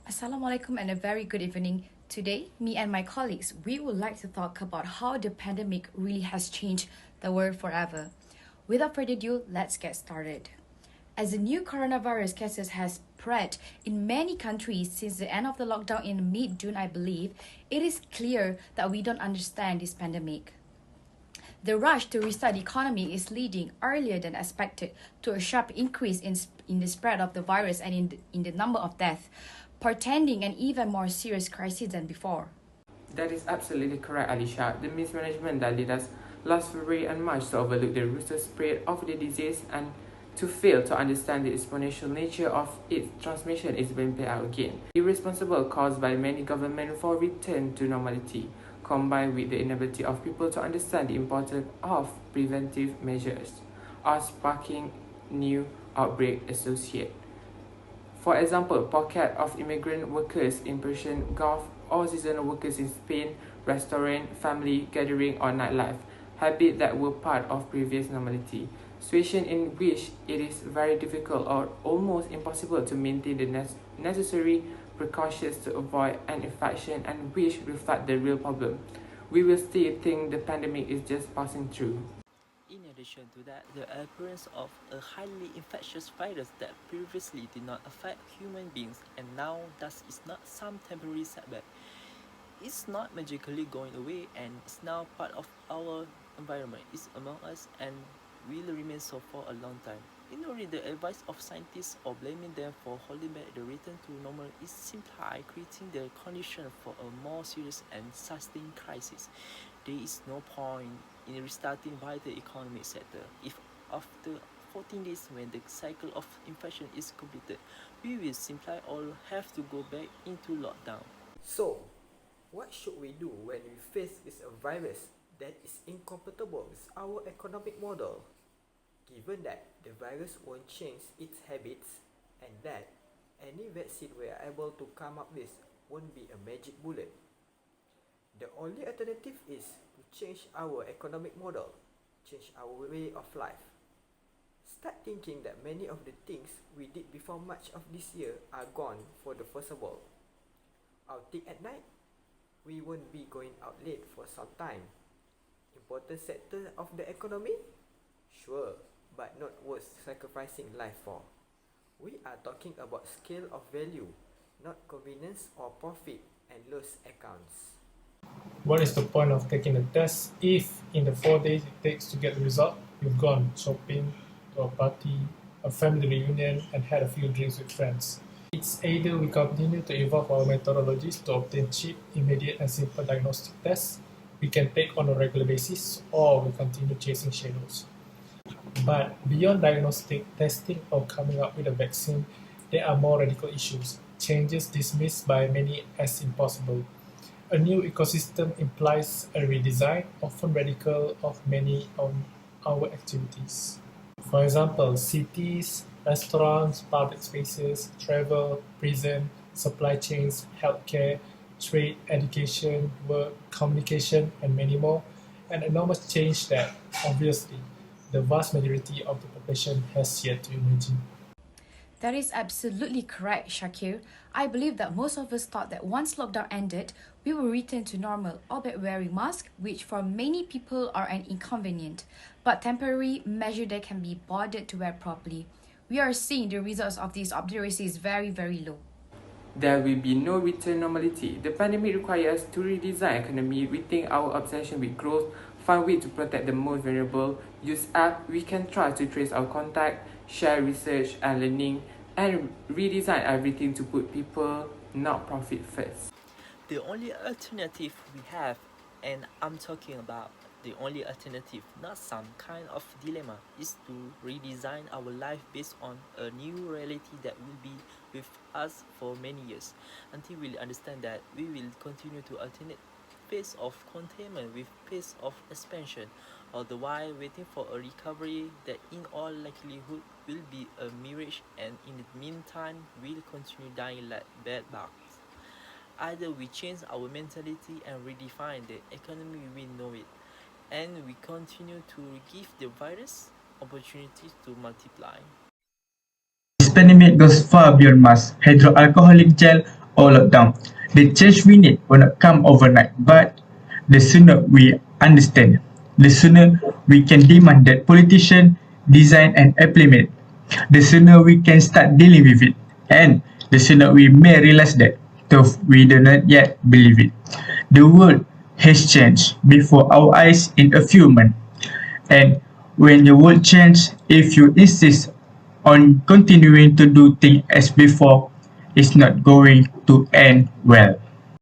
Assalamualaikum and a very good evening. Today, me and my colleagues, we would like to talk about how the pandemic really has changed the world forever. Without further ado, let's get started. As the new coronavirus cases has spread in many countries since the end of the lockdown in mid-June, I believe, it is clear that we don't understand this pandemic. The rush to restart the economy is leading earlier than expected to a sharp increase in the spread of the virus and in the number of deaths, portending an even more serious crisis than before. That is absolutely correct, Alisha. The mismanagement that led us last February and March to overlook the ruthless spread of the disease and to fail to understand the exponential nature of its transmission is being played out again. Irresponsible caused by many governments for return to normality, combined with the inability of people to understand the importance of preventive measures, are sparking new outbreak associated. For example, pocket of immigrant workers in Persian Gulf or seasonal workers in Spain, restaurant, family gathering or nightlife, habits that were part of previous normality. Situation in which it is very difficult or almost impossible to maintain the necessary precautions to avoid an infection and which reflect the real problem. We will still think the pandemic is just passing through. In addition to that, the appearance of a highly infectious virus that previously did not affect human beings and now thus is not some temporary setback. It's not magically going away and is now part of our environment. It's among us and will remain so for a long time. Ignoring the advice of scientists or blaming them for holding back the return to normal is simply creating the condition for a more serious and sustained crisis. There is no point in restarting vital economic sector if after 14 days when the cycle of infection is completed, we will simply all have to go back into lockdown. So, what should we do when we face with a virus that is incompatible with our economic model? Given that the virus won't change its habits and that any vaccine we are able to come up with won't be a magic bullet, the only alternative is to change our economic model, change our way of life. Start thinking that many of the things we did before March of this year are gone for the foreseeable. Outing at night? We won't be going out late for some time. Important sector of the economy? Sure, but not worth sacrificing life for. We are talking about scale of value, not convenience or profit and loss accounts. What is the point of taking a test if in the 4 days it takes to get the result, you've gone shopping, to a party, a family reunion, and had a few drinks with friends? It's either we continue to evolve our methodologies to obtain cheap, immediate, and simple diagnostic tests we can take on a regular basis, or we continue chasing shadows. But beyond diagnostic testing or coming up with a vaccine, there are more radical issues, changes dismissed by many as impossible. A new ecosystem implies a redesign, often radical, of many of our activities. For example, cities, restaurants, public spaces, travel, prison, supply chains, healthcare, trade, education, work, communication, and many more. An enormous change that, obviously, the vast majority of the population has yet to imagine. That is absolutely correct, Syakir. I believe that most of us thought that once lockdown ended, we will return to normal, albeit wearing masks, which for many people are an inconvenient, but temporary measure that can be bothered to wear properly. We are seeing the results of this obduracy is very, very low. There will be no return normality. The pandemic requires us to redesign economy, rethink our obsession with growth, find ways to protect the most vulnerable, use app we can try to trace our contact, share research and learning, and redesign everything to put people, not profit first. The only alternative we have, and I'm talking about the only alternative, not some kind of dilemma, is to redesign our life based on a new reality that will be with us for many years, until we understand that we will continue to alternate pace of containment with pace of expansion, all the while waiting for a recovery that in all likelihood will be a mirage, and in the meantime will continue dying like bed bugs. Either we change our mentality and redefine the economy we know it, and we continue to give the virus opportunities to multiply. This pandemic goes far beyond masks, hydroalcoholic gel, or lockdown. The change we need will not come overnight, but the sooner we understand, the sooner we can demand that politicians design and implement, the sooner we can start dealing with it, and the sooner we may realize that, though we do not yet believe it. The world has changed before our eyes in a few months, and when the world changes, if you insist on continuing to do things as before, it's not going to end well.